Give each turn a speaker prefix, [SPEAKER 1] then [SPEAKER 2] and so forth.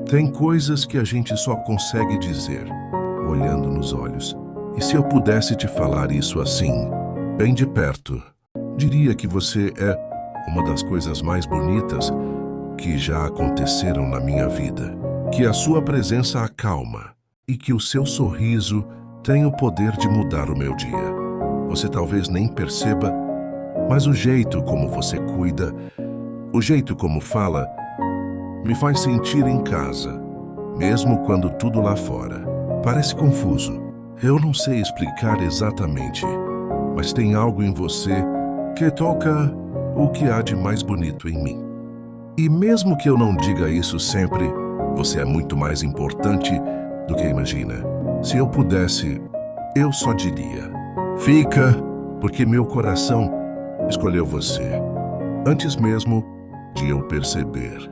[SPEAKER 1] Tem coisas que a gente só consegue dizer, olhando nos olhos. E se eu pudesse te falar isso assim, bem de perto, diria que você é uma das coisas mais bonitas que já aconteceram na minha vida. Que a sua presença acalma e que o seu sorriso tem o poder de mudar o meu dia. Você talvez nem perceba, mas o jeito como você cuida, o jeito como fala, me faz sentir em casa, mesmo quando tudo lá fora parece confuso. Eu não sei explicar exatamente, mas tem algo em você que toca o que há de mais bonito em mim. E mesmo que eu não diga isso sempre, você é muito mais importante do que imagina. Se eu pudesse, eu só diria: fica, porque meu coração escolheu você, antes mesmo de eu perceber.